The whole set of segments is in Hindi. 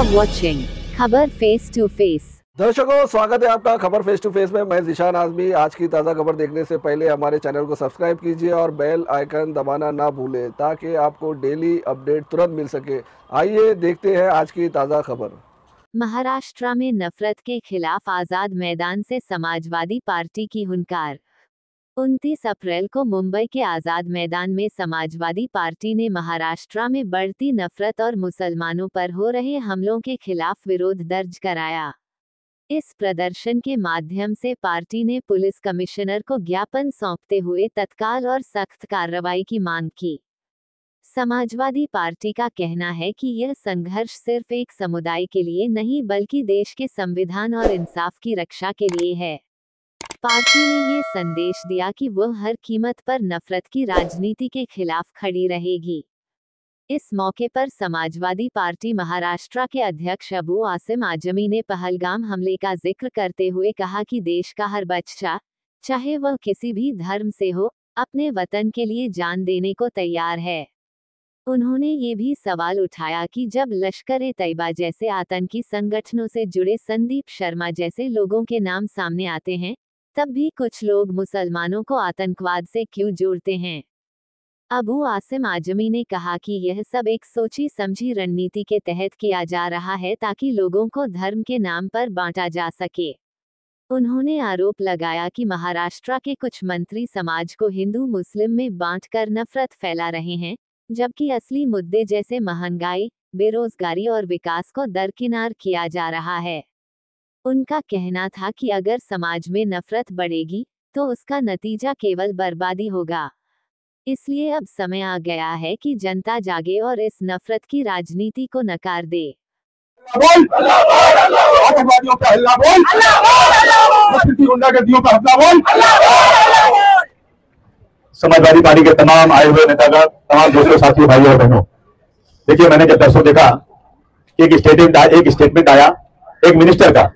are watching खबर फेस टू फेस। दर्शकों, स्वागत है आपका खबर फेस टू फेस में। मैं ज़ीशान आज़मी। आज की ताज़ा खबर देखने से पहले हमारे चैनल को सब्सक्राइब कीजिए और बेल आइकन दबाना ना भूलें ताकि आपको डेली अपडेट तुरंत मिल सके। आइए देखते हैं आज की ताज़ा खबर। महाराष्ट्र में नफरत के खिलाफ आजाद मैदान से समाजवादी पार्टी की हुंकार। 29 अप्रैल को मुंबई के आजाद मैदान में समाजवादी पार्टी ने महाराष्ट्र में बढ़ती नफरत और मुसलमानों पर हो रहे हमलों के खिलाफ विरोध दर्ज कराया। इस प्रदर्शन के माध्यम से पार्टी ने पुलिस कमिश्नर को ज्ञापन सौंपते हुए तत्काल और सख्त कार्रवाई की मांग की। समाजवादी पार्टी का कहना है कि यह संघर्ष सिर्फ एक समुदाय के लिए नहीं बल्कि देश के संविधान और इंसाफ की रक्षा के लिए है। पार्टी ने ये संदेश दिया कि वह हर कीमत पर नफरत की राजनीति के खिलाफ खड़ी रहेगी। इस मौके पर समाजवादी पार्टी महाराष्ट्र के अध्यक्ष अबू आसिम आजमी ने पहलगाम हमले का जिक्र करते हुए कहा कि देश का हर बच्चा, चाहे वह किसी भी धर्म से हो, अपने वतन के लिए जान देने को तैयार है। उन्होंने ये भी सवाल उठाया कि जब लश्कर-ए-तैयबा जैसे आतंकी संगठनों से जुड़े संदीप शर्मा जैसे लोगों के नाम सामने आते हैं, तब भी कुछ लोग मुसलमानों को आतंकवाद से क्यों जोड़ते हैं। अबू आसिम आजमी ने कहा कि यह सब एक सोची समझी रणनीति के तहत किया जा रहा है ताकि लोगों को धर्म के नाम पर बांटा जा सके। उन्होंने आरोप लगाया कि महाराष्ट्र के कुछ मंत्री समाज को हिंदू मुस्लिम में बांटकर नफरत फैला रहे हैं, जबकि असली मुद्दे जैसे महंगाई, बेरोजगारी और विकास को दरकिनार किया जा रहा है। उनका कहना था कि अगर समाज में नफरत बढ़ेगी तो उसका नतीजा केवल बर्बादी होगा। इसलिए अब समय आ गया है कि जनता जागे और इस नफरत की राजनीति को नकार दे। समाजवादी पार्टी के तमाम आए हुए नेतागण, तमाम दोस्तों, साथियों, भाइयों और बहनों, देखिए, मैंने जब दर्शकों देखा एक स्टेटमेंट आया एक मिनिस्टर का।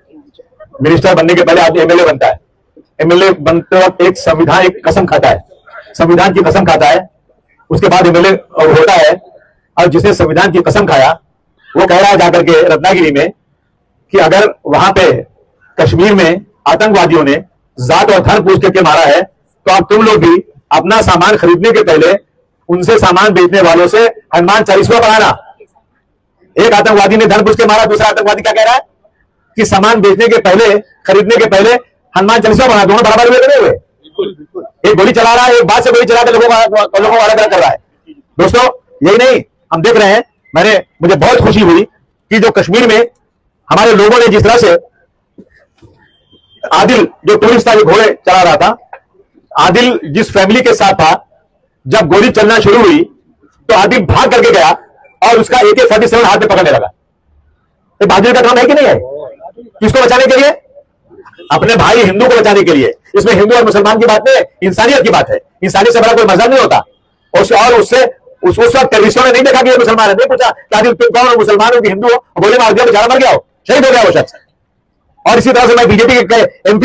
मिनिस्टर बनने के पहले आदमी एमएलए बनता है। एमएलए बनते वक्त एक कसम खाता है, संविधान की कसम खाता है, उसके बाद एमएलए होता है। और जिसने संविधान की कसम खाया वो कह रहा है जाकर के रत्नागिरी में कि अगर वहां पे कश्मीर में आतंकवादियों ने जात और धर्म पूछ करके मारा है तो अब तुम लोग भी अपना सामान खरीदने के पहले उनसे सामान बेचने वालों से हनुमान चालीसा पढ़ाना। एक आतंकवादी ने धर्म पूछ के मारा, दूसरा आतंकवादी क्या कह रहा है कि सामान बेचने के पहले, खरीदने के पहले हनुमान चालीसा पढ़ा। दोनों बराबर हुए। एक गोली चला रहा है, एक बात से गोली चला के लोगों को अलग अलग कर रहा है। दोस्तों, यही नहीं, हम देख रहे हैं, मुझे बहुत खुशी हुई कि जो कश्मीर में हमारे लोगों ने जिस तरह से आदिल जो टूरिस्ट था, जो घोड़े चला रहा था, आदिल जिस फैमिली के साथ था, जब गोली चलना शुरू हुई तो आदिल भाग करके गया और उसका AK-47 हाथ में पकड़ने लगा। ये बहादुरी का काम है कि नहीं है? किसको बचाने के लिए? अपने भाई हिंदू को बचाने के लिए। इसमें हिंदू और मुसलमान की बात नहीं है, इंसानियत की बात है। इंसानियत से बड़ा कोई मजहब नहीं होता। और उस वक्त टेररिस्टों ने नहीं देखा कि ये मुसलमान है, नहीं पूछा कि आदिल तुम कौन हो, मुसलमान हो कि हिंदू हो, गोली मार दिया, बेचारा मर गया हो, शहीद हो गया वो शख्स। और इसी तरह से मैं बीजेपी के MP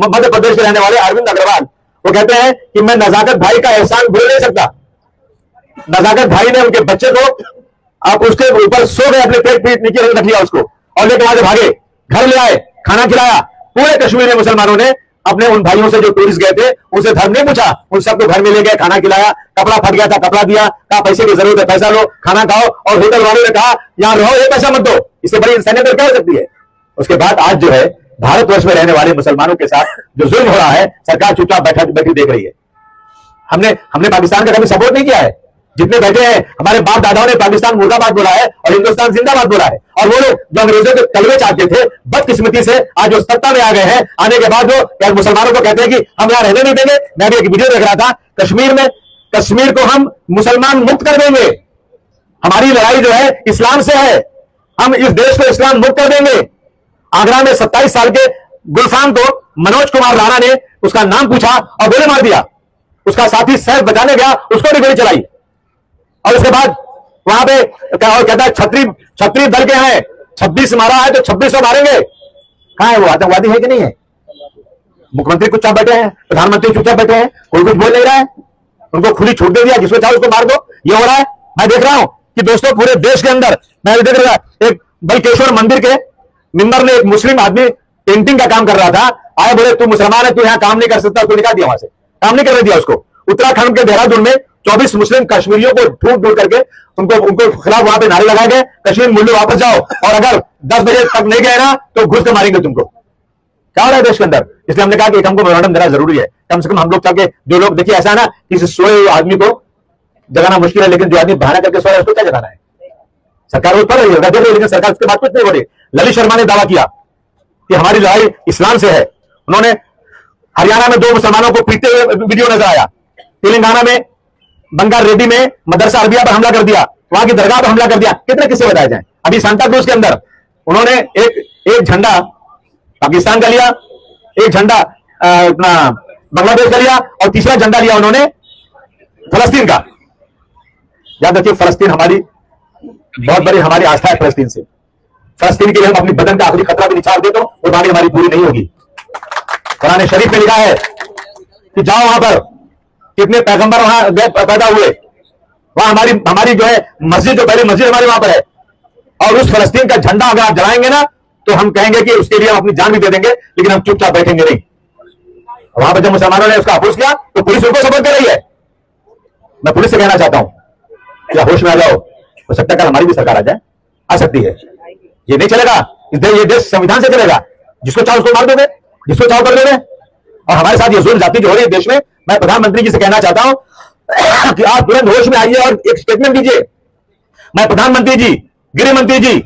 मध्य प्रदेश के रहने वाले अरविंद अग्रवाल, वो कहते हैं कि मैं नजाकत भाई का एहसान भूल नहीं सकता। नजाकत भाई ने उनके बच्चे को आप उसके ऊपर सो गए, अपने पेट नीचे रख लिया उसको और लेकर वहां से भागे, घर ले आए, खाना खिलाया। पूरे कश्मीर में मुसलमानों ने अपने उन भाइयों से जो टूरिस्ट गए थे उनसे धर्म नहीं पूछा, उन सबको घर में ले गए, खाना खिलाया, कपड़ा फट गया था कपड़ा दिया, कहा पैसे की जरूरत है पैसा लो, खाना खाओ। और होटल वालों ने कहा यहां रहो, ये पैसा मत दो। इससे बड़ी इंसानियत क्या हो सकती है? उसके बाद आज जो है भारतवर्ष में रहने वाले मुसलमानों के साथ जो जुल्म हो रहा है, सरकार चुपचाप बैठी देख रही है। हमने पाकिस्तान का कभी सपोर्ट नहीं किया है। जितने बैठे हैं हमारे बाप दादाओं ने पाकिस्तान मुर्दाबाद बोला है और हिंदुस्तान जिंदाबाद बोला है। और वो लोग जो अंग्रेजों के तलवे चाहते थे, बदकिस्मती से आज जो सत्ता में आ गए हैं, आने के बाद वो मुसलमानों को कहते हैं कि हम यहां रहने नहीं देंगे। मैं भी एक वीडियो देख रहा था, कश्मीर को हम मुसलमान मुक्त कर देंगे। हमारी लड़ाई जो है इस्लाम से है, हम इस देश को इस्लाम मुक्त कर देंगे। आगरा में 27 साल के गुलफाम को मनोज कुमार राणा ने उसका नाम पूछा और गोली मार दिया। उसका साथी सैफ बचाने गया, उसको भी गोली चलाई। और उसके बाद वहां पे कहता है छत्री दल के हैं, 26 मारा है तो 2600 मारेंगे। कहां है वो? आतंकवादी है कि नहीं है? मुख्यमंत्री चुपचाप बैठे हैं, प्रधानमंत्री चुपचाप बैठे हैं, कोई कुछ बोल नहीं रहा है। उनको खुली छूट दे दिया, जिसको चाहो उसको मार दो। ये हो रहा है। मैं देख रहा हूं कि दोस्तों पूरे देश के अंदर मैं देख रहा एक बलकेश्वर मंदिर के मिंबर में एक मुस्लिम आदमी पेंटिंग का काम कर रहा था, आए बोले तू मुसलमान है, तू यहां काम नहीं कर सकता, तो निकाल दिया वहां से, काम नहीं करने दिया उसको। उत्तराखंड के देहरादून में 24 मुस्लिम कश्मीरियों को ढूंढ ढूंढ करके उनको खिलाफ वहां पे नारे लगाए गए, कश्मीर मुल्लू वापस जाओ, और अगर 10 बजे तक नहीं गए ना तो घुस के मारेंगे तुमको। क्या हो रहा है देश के अंदर? इसलिए हमने कहा कि हमको मेमोरेंडम देना जरूरी है, कम से कम हम लोग ताकि जो लोग, देखिए ऐसा है ना, किसी सोए आदमी को जगाना मुश्किल है, लेकिन जो आदमी बहाना करके सोया उसको क्या जगाना है? सरकार वो पढ़ रही है, लेकिन सरकार उसके बाद कुछ नहीं बोली। ललित शर्मा ने दावा किया कि हमारी लड़ाई इस्लाम से है। उन्होंने हरियाणा में 2 मुसलमानों को पीटते हुए वीडियो नजर आया, तेलंगाना में बंगाल रेड्डी में मदरसा अरबिया पर हमला कर दिया, वहां की दरगाह पर हमला कर दिया। कितने किस्से बताए जाएं? अभी सांता क्रूज के अंदर उन्होंने एक झंडा पाकिस्तान का लिया, एक झंडा अपना बांग्लादेश का लिया, और तीसरा झंडा लिया उन्होंने फलस्तीन का। याद रखिए, फलस्तीन हमारी बहुत बड़ी हमारी आस्था है। फलस्तीन से, फलस्तीन के लिए हम अपनी बदन का आखिरी खतरा भी निछाड़ दे तो कुर्बानी हमारी पूरी नहीं होगी। कुरान शरीफ में लिखा है कि जाओ वहां पर, कितने पैगंबर वहां पैदा हुए, वहां हमारी जो है मस्जिद, जो पहली मस्जिद हमारी वहां पर है, और उस फलस्तीन का झंडा अगर आप जलाएंगे ना तो हम कहेंगे कि उसके लिए हम अपनी जान भी दे देंगे, लेकिन हम चुपचाप बैठेंगे नहीं। वहां पर जब मुसलमानों ने उसका अपोज किया तो पुलिस उनको सपोर्ट कर रही है। मैं पुलिस से कहना चाहता हूं क्या होश में आ जाओ, हो सकता है हमारी भी सरकार आ जाए, आ सकती है। ये नहीं चलेगा, ये देश संविधान से चलेगा, जिसको चाहो उसको मार दोगे, जिसको चाहो कर दोगे। और हमारे साथ ये जुल्म जाति जो हो रही है देश में, मैं प्रधानमंत्री जी से कहना चाहता हूं कि आप तुरंत होश में आइए और एक स्टेटमेंट दीजिए। मैं प्रधानमंत्री जी, गृह मंत्री जी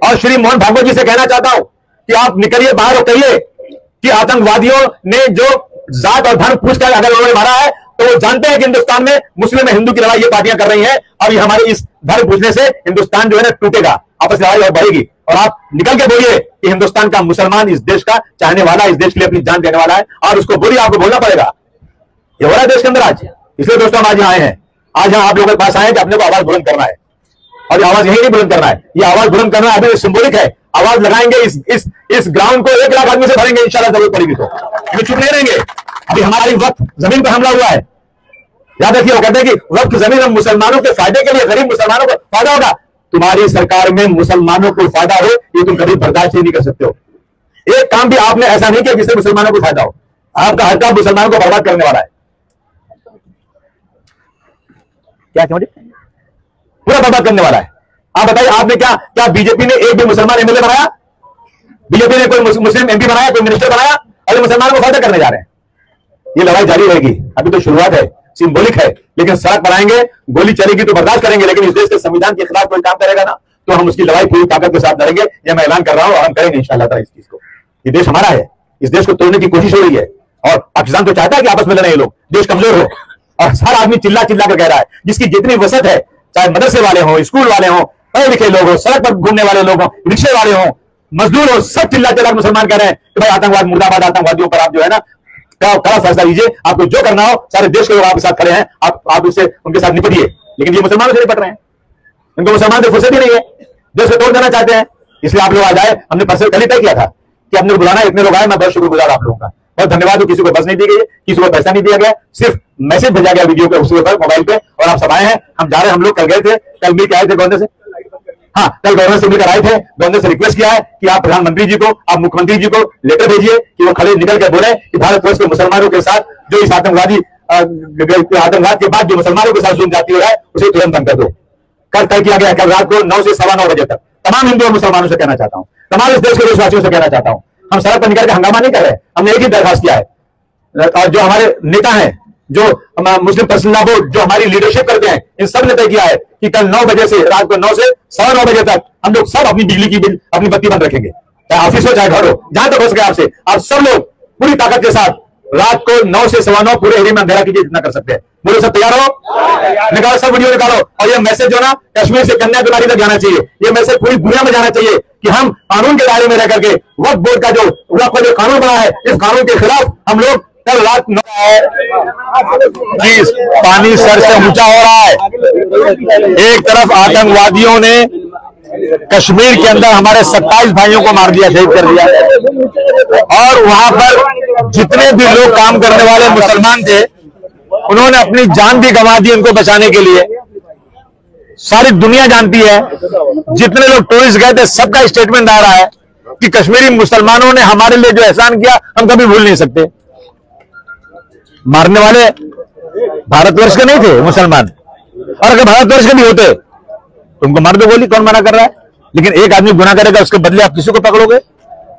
और श्री मोहन भागवत जी से कहना चाहता हूं कि आप निकलिए बाहर और कहिए कि आतंकवादियों ने जो जात और धर्म पूछकर अगर उन्होंने मारा है तो वो जानते हैं कि हिंदुस्तान में मुस्लिम और हिंदू की लड़ाई ये पार्टियां कर रही हैं, और ये हमारे इस धर्म पूछने से हिंदुस्तान जो है ना टूटेगा, आपस में लड़ाई और बढ़ेगी। और आप निकल के बोलिए कि हिंदुस्तान का मुसलमान इस देश का चाहने वाला, इस देश के लिए अपनी जान देने वाला है, और उसको बोलिए, आपको बोलना पड़ेगा। ये हो रहा है देश के अंदर आज। इसलिए दोस्तों हम आज यहाँ आए हैं, आज यहाँ आप लोगों के पास आए कि अपने को आवाज बुलंद करना है, और आवाज यही नहीं बुलंद करना है, ये आवाज बुलंद करना अभी सिंबॉलिक है। आवाज लगाएंगे, इस ग्राउंड को 1 लाख आदमी से भरेंगे इंशाल्लाह, जरूरत पड़ेगी तो ये चुप नहीं रहेंगे। अभी हमारी वक्त जमीन पर हमला हुआ है, याद रखिए, वो कहते हैं कि वक्त जमीन हम मुसलमानों के फायदे के लिए, गरीब मुसलमानों को फायदा होगा। तुम्हारी सरकार में मुसलमानों को फायदा हो ये तुम कभी बर्दाश्त ही नहीं कर सकते हो। एक काम भी आपने ऐसा नहीं किया जिससे मुसलमानों को फायदा हो। आपका हर काम मुसलमानों को बर्बाद करने वाला है। क्या पूरा बर्बाद करने वाला है। आप बताइए, आपने क्या बीजेपी ने एक भी मुसलमान एमएलए बनाया? बीजेपी ने कोई मुस्लिम एमपी बनाया, कोई मिनिस्टर बनाया? और मुसलमानों को फायदा करने जा रहे हैं। ये लड़ाई जारी रहेगी, अभी तो शुरुआत है, सिंबॉलिक है, लेकिन सड़क पर आएंगे, गोली चलेगी तो बर्दाश्त करेंगे, लेकिन इस देश के संविधान के खिलाफ कोई काम करेगा ना तो हम उसकी लड़ाई पूरी ताकत के साथ लड़ेंगे। यह मैं ऐलान कर रहा हूं, और हम करेंगे इंशाअल्लाह ताला इस चीज को। ये देश हमारा है, इस देश को तोड़ने की कोशिश हो रही है, और पाकिस्तान तो चाहता है कि आपस में लड़े ये लोग, देश कमजोर हो, और हर आदमी चिल्ला चिल्ला कर कह रहा है, जिसकी जितनी वसत है, चाहे मदरसे वाले हो, स्कूल वाले हो, पढ़े लिखे लोग हो, सड़क पर घूमने वाले लोग हो, रिक्शे वाले हो, मजदूर हो, सब चिल्ला चिल्ला मुसलमान कह रहे हैं कि भाई आतंकवाद मुर्दाबाद, आतंकवादियों पर आप जो है ना कड़ा फैसला लीजिए, आपको जो करना हो, सारे देश के लोग आपके साथ खड़े हैं, आप उससे उनके साथ निपटिए। लेकिन ये मुसलमानों से निपट रहे हैं, इनको मुसलमान से फुर्सत ही नहीं है, देश को तोड़ देना चाहते हैं। इसलिए आप लोग आज आए, हमने परसों कल ही तय किया था कि अपने बुलाना, इतने लोग आए, मैं बहुत शुक्रगुजार आप लोगों का, बहुत धन्यवाद। किसी को बस नहीं दी गई, किसी को पैसा नहीं दिया गया, सिर्फ मैसेज भेजा गया वीडियो पे, उसके ऊपर मोबाइल पे, और आप सब आए हैं। हम जा रहे हैं, हम लोग कल गए थे, कल मिल के आए थे गवर्नर से, हाँ कल गवर्नर से मिलकर आए थे। गवर्नर से रिक्वेस्ट किया है कि आप प्रधानमंत्री जी को, आप मुख्यमंत्री जी को लेटर भेजिए कि वो खड़े निकल के बोले कि भारतवर्ष के मुसलमानों के साथ जो इस आतंकवाद के बाद जो मुसलमानों के साथ जुल्म जाती हो रहा है उसे तुरंत बंद कर दो। कल तय किया गया, कल रात को 9 से 9:15 बजे तक तमाम हिंदू और मुसलमानों से कहना चाहता हूं, तमाम इस देश के देशवासियों से कहना चाहता हूं, हम सड़क पर निकल के हंगामा नहीं कर रहे, हमने एक ही दरखास्त किया है। और जो हमारे नेता हैं, जो मुस्लिम पर्सनल लॉ बोर्ड जो हमारी लीडरशिप करते हैं, इन सब ने तय किया है कि कल 9 बजे से रात को 9 से 9:15 बजे तक हम लोग सब अपनी बिजली की बिल, अपनी बत्ती बंद रखेंगे, चाहे ऑफिस हो चाहे घर हो, जहां तक हो सके आपसे। आप सब लोग पूरी ताकत के साथ रात को 9 से 9:15 पूरे एरिया में अंधेरा कीजिए जितना कर सकते हैं। बोलो सब तैयार हो? निकालो सब वीडियो निकालो। और ये मैसेज जो ना कश्मीर से कन्याकुमारी तक जाना चाहिए, ये मैसेज पूरी दुनिया में जाना चाहिए कि हम कानून के दायरे में रह करके वक्फ बोर्ड का जो कानून बना है, इस कानून के खिलाफ हम लोग कल रात 9 पानी सर से ऊंचा हो रहा है। एक तरफ आतंकवादियों ने कश्मीर के अंदर हमारे 27 भाइयों को मार दिया, शहीद कर दिया, और वहां पर जितने भी लोग काम करने वाले मुसलमान थे उन्होंने अपनी जान भी गंवा दी उनको बचाने के लिए। सारी दुनिया जानती है, जितने लोग टूरिस्ट गए थे सबका स्टेटमेंट आ रहा है कि कश्मीरी मुसलमानों ने हमारे लिए जो एहसान किया हम कभी भूल नहीं सकते। मारने वाले भारतवर्ष के नहीं थे मुसलमान, और अगर भारतवर्ष के भी होते तो उनको मार दो गोली, कौन मना कर रहा है? लेकिन एक आदमी गुनाह करेगा उसके बदले आप किसी को पकड़ोगे?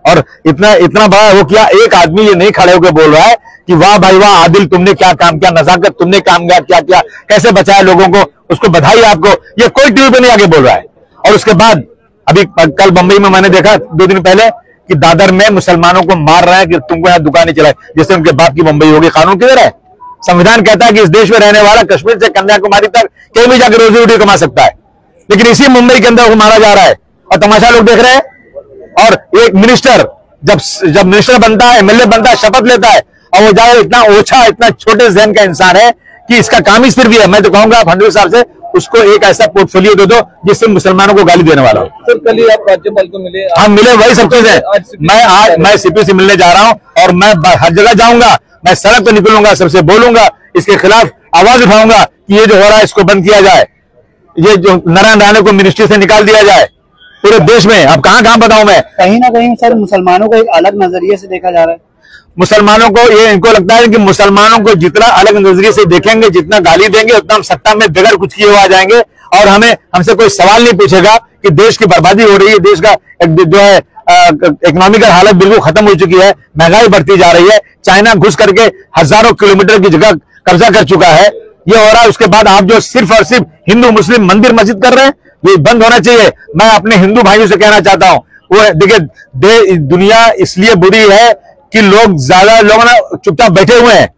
और इतना बड़ा वो किया, एक आदमी ये नहीं खड़े होकर बोल रहा है कि वाह भाई वाह आदिल, तुमने क्या काम किया, नजाकत तुमने काम क्या किया, कैसे बचाया लोगों को, उसको बधाई आपको, ये कोई टीवी पे नहीं आगे बोल रहा है। और उसके बाद अभी कल बंबई में मैंने देखा 2 दिन पहले कि दादर में मुसलमानों को मार रहे हैं कि तुमको यहां दुकानें चलाए, जिससे उनके बाप की बंबई होगी। कानून किधर है? संविधान कहता है कि इस देश में रहने वाला कश्मीर से कन्याकुमारी तक कहीं भी जाकर रोजी रोटी कमा सकता है, लेकिन इसी मुंबई के अंदर वो मारा जा रहा है और तमाशा लोग देख रहे हैं। और एक मिनिस्टर जब मिनिस्टर बनता है, एमएलए बनता है, शपथ लेता है और वो जाकर इतना ओछा, इतना छोटे जहन का इंसान है कि इसका काम ही सिर्फ ये है। मैं तो कहूंगा फडणवीस साहब से उसको एक ऐसा पोर्टफोलियो दे दो जिससे मुसलमानों को गाली देने वाला हो। सर कल ही आप राज्यपाल को मिले? हम मिले, वही सब चीजें। मैं सीपी से मिलने जा रहा हूं और मैं हर जगह जाऊंगा, मैं सड़क पर निकलूंगा, सबसे बोलूंगा, इसके खिलाफ आवाज उठाऊंगा कि ये जो हो रहा है इसको बंद किया जाए, ये जो नारायण राणे को मिनिस्ट्री से निकाल दिया जाए पूरे देश में। अब कहां बताऊं मैं? कहीं ना कहीं सर मुसलमानों को एक अलग नजरिए से देखा जा रहा है। मुसलमानों को ये इनको लगता है कि मुसलमानों को जितना अलग नजरिए से देखेंगे, जितना गाली देंगे, उतना हम सत्ता में बगैर कुछ किए हुए आ जाएंगे और हमसे कोई सवाल नहीं पूछेगा कि देश की बर्बादी हो रही है, देश का जो है इकोनॉमिकल हालत बिल्कुल खत्म हो चुकी है, महंगाई बढ़ती जा रही है, चाइना घुस करके हजारों किलोमीटर की जगह कब्जा कर चुका है, ये हो रहा है। उसके बाद आप जो सिर्फ और सिर्फ हिंदू मुस्लिम मंदिर मस्जिद कर रहे हैं, ये बंद होना चाहिए। मैं अपने हिंदू भाइयों से कहना चाहता हूं, वो देखिए दुनिया इसलिए बुरी है कि ज्यादा लोग ना चुपचाप बैठे हुए हैं।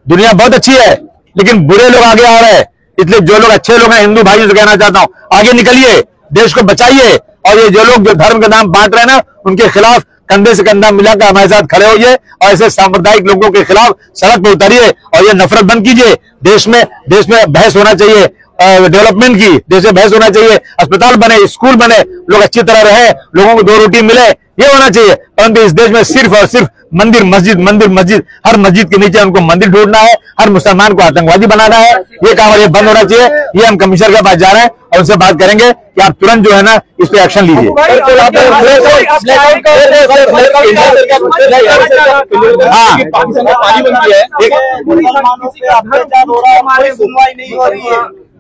दुनिया बहुत अच्छी है लेकिन बुरे लोग आगे आ रहे हैं, इसलिए जो लोग अच्छे लोग हैं हिंदू भाइयों से कहना चाहता हूं आगे निकलिए, देश को बचाइए, और ये जो लोग जो धर्म के नाम बांट रहे हैं ना, उनके खिलाफ कंधे से कंधा मिलाकर हमारे साथ खड़े होइए और ऐसे सांप्रदायिक लोगों के खिलाफ सड़क पर उतरिए और ये नफरत बंद कीजिए। देश में बहस होना चाहिए, डेवलपमेंट की देश में बहस होना चाहिए, अस्पताल बने, स्कूल बने, लोग अच्छी तरह रहे, लोगों को 2 रोटी मिले, ये होना चाहिए। परंतु इस देश में सिर्फ और सिर्फ मंदिर मस्जिद, हर मस्जिद के नीचे उनको मंदिर ढूंढना है, हर मुसलमान को आतंकवादी बनाना है, ये काम ये बंद होना चाहिए। ये हम कमिश्नर के पास जा रहे हैं और उनसे बात करेंगे कि आप तुरंत जो है ना इस पे एक्शन लीजिए।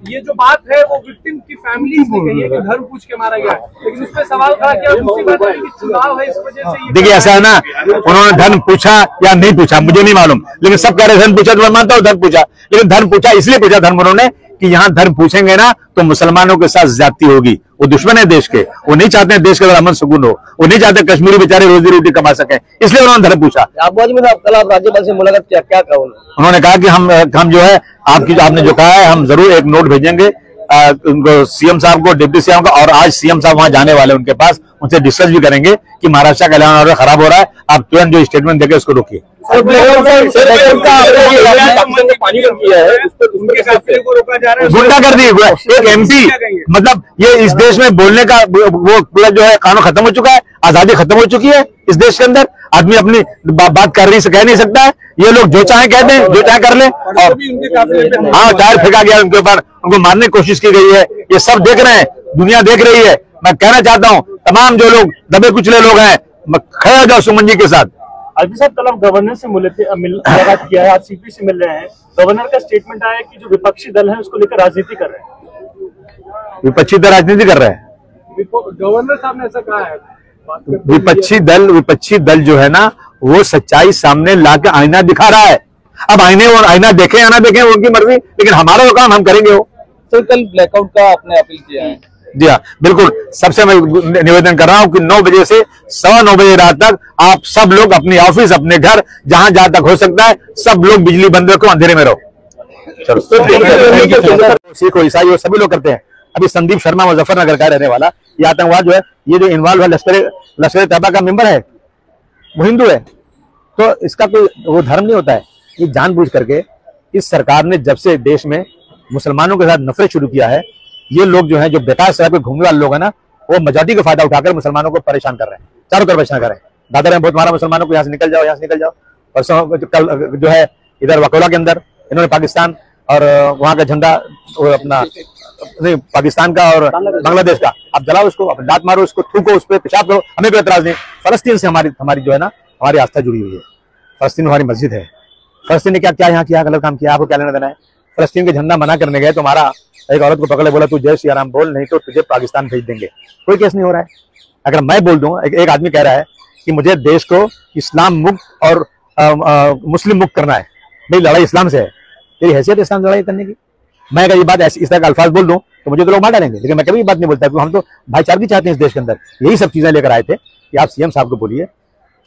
ये जो बात है वो विक्टिम की फैमिली ने कही है कि घर पूछ के मारा गया, लेकिन उस पर सवाल खड़ा किया। दूसरी बात है कि चुनाव है, इस वजह से देखिए ऐसा है ना, उन्होंने धर्म पूछा या नहीं पूछा मुझे नहीं मालूम, लेकिन सब कह रहे धर्म पूछा तो मैं मानता हूँ धर्म पूछा, लेकिन धर्म पूछा इसलिए पूछा धर्म उन्होंने कि यहाँ धर्म पूछेंगे ना तो मुसलमानों के साथ ज्यादती होगी। वो दुश्मन है देश के, वो नहीं चाहते हैं देश के अंदर अमन सुकून हो, वो नहीं चाहते कश्मीरी बेचारे रोजी रोटी कमा सके, इसलिए उन्होंने धर्म पूछा। कल आप राज्यपाल से मुलाकात किया, क्या कहा उन्होंने? कहा कि हम जो है आपने जो कहा है हम जरूर एक नोट भेजेंगे उनको, सीएम साहब को, डिप्टी सीएम को, और आज सीएम साहब वहां जाने वाले उनके पास, उनसे डिस्कस भी करेंगे कि महाराष्ट्र का इलेक्शन ऑर्डर खराब हो रहा है, आप तुरंत जो स्टेटमेंट देके उसको रोकिए। गुंडागर्दी, एक एमपी, मतलब ये इस देश में बोलने का वो पूरा जो है कानून खत्म हो चुका है, आजादी खत्म हो चुकी है इस देश के अंदर, आदमी अपनी बात कह नहीं सकता है, ये लोग जो चाहे कह दें, जो चाहे कर ले। और हाँ, टायर फेंका गया उनके ऊपर, उनको मारने की कोशिश की गई है, ये सब देख रहे हैं, दुनिया देख रही है। मैं कहना चाहता हूँ तमाम जो लोग दबे कुचले लोग हैं, खड़े हो जाओ सुमन जी के साथ। अभी साहब कल गवर्नर से मुलाकात किया है, आज सीपी से मिल रहे हैं, गवर्नर का स्टेटमेंट आया कि जो विपक्षी दल है उसको लेकर राजनीति कर रहे हैं। विपक्षी दल राजनीति कर रहे हैं? गवर्नर साहब ने ऐसा कहा है। विपक्षी दल जो है ना वो सच्चाई सामने लाके आईना दिखा रहा है। अब आईना देखें या ना देखें उनकी मर्जी, लेकिन हमारा वो काम हम करेंगे। वो सर कल ब्लैकआउट का आपने अपील किया है? जी हाँ बिल्कुल, सबसे मैं निवेदन कर रहा हूं कि 9 बजे से 9:15 बजे रात तक आप सब लोग अपनी ऑफिस, अपने घर, जहां तक हो सकता है सब लोग बिजली बंद रखो, अंधेरे में रहो। सिख हो, ईसाई हो, सभी लोग करते हैं। अभी संदीप शर्मा मुजफ्फरनगर का रहने वाला, ये आतंकवाद जो है, ये जो इन्वॉल्व है लश्कर तैयबा का मेंबर है, वो हिंदू है, तो इसका कोई वो धर्म नहीं होता है। ये जानबूझ करके इस सरकार ने जब से देश में मुसलमानों के साथ नफरत शुरू किया है, ये लोग जो है, जो बेकार सड़क पे घूमने वाले लोग हैं ना, वो मेजॉरिटी का फायदा उठाकर मुसलमानों को परेशान कर रहे हैं, चारों तरफ परेशान कर रहे हैं। दादर में बहुत मारा मुसलमानों को, यहाँ से निकल जाओ, यहाँ से निकल जाओ। और कल जो है इधर वकोला के अंदर इन्होंने पाकिस्तान और वहां का झंडा अपना नहीं, पाकिस्तान का और बांग्लादेश का, आप जलाओ उसको, आप दांत मारो उसको, थूको उस पर, पेशाब करो, हमें कोई एतराज नहीं। फलस्तीन से हमारी जो है ना, हमारी आस्था जुड़ी हुई है। फलस्तीन में हमारी मस्जिद है। फलस्तीन ने क्या क्या यहाँ किया, गलत काम किया, आपको क्या लेना देना है? फलस्तीन के झंडा मना करने गए तो हमारा एक औरत को पकड़े, बोला तू जय श्री राम बोल, नहीं तो तुझे पाकिस्तान भेज देंगे। कोई केस नहीं हो रहा है। अगर मैं बोल दूं, एक आदमी कह रहा है कि मुझे देश को इस्लाम मुक्त और मुस्लिम मुक्त करना है, मेरी लड़ाई इस्लाम से है, तेरी हैसियत इस्लाम से लड़ाई करने की? मैं अगर ये बात इस तरह का अल्फाज बोल दूं तो मुझे तो लोग मार डालेंगे, लेकिन मैं कभी ये बात नहीं बोलता, क्योंकि हम तो भाईचारगी चाहते हैं इस देश के अंदर। यही सब चीजें लेकर आए थे कि आप सीएम साहब को बोलिए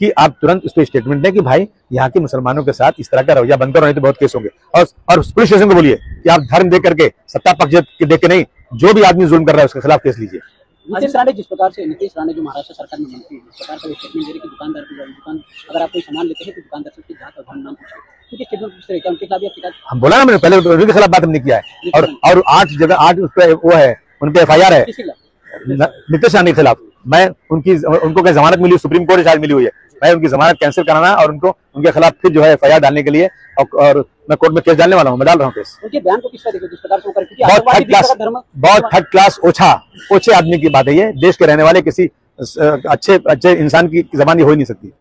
कि आप तुरंत उस पर स्टेटमेंट दें कि भाई यहाँ के मुसलमानों के साथ इस तरह का रवैया बंद करो, नहीं तो बहुत केस होंगे। और पुलिस स्टेशन को बोलिए कि आप धर्म देख करके, सत्ता पक्ष देख के नहीं, जो भी आदमी जुल्म कर रहा है उसके खिलाफ केस लीजिए। नीतीश राणे जिस प्रकार से महाराष्ट्र सरकार में मंत्री जिस प्रकार का स्टेटमेंट दे रहे कि दुकानदार की दुकान, अगर आप कोई सामान लेते हैं तो दुकानदार से उसकी जात और धर्म नाम पूछे, क्योंकि स्टेटमेंट किस तरह का उनके खिलाफ शिकायत? हम बोला ना, मैंने पहले उनके खिलाफ बात हमने किया है, और 8 जगह 8 उस पर वो है, उन पे FIR है नीतीश राणे के खिलाफ। मैं उनको क्या जमानत मिली, सुप्रीम कोर्ट से शायद मिली हुई है, मैं उनकी जमानत कैंसिल कराना और उनके खिलाफ फिर जो है FIR डालने के लिए, और मैं कोर्ट में केस डालने वाला हूँ, मैं डाल रहा हूँ केस। उनके बयान को किस तरह देखो, जिस प्रकार से वो कर, बहुत थर्ड क्लास ओछे आदमी की बात है ये। देश के रहने वाले किसी अच्छे इंसान की जबान हो ही नहीं सकती।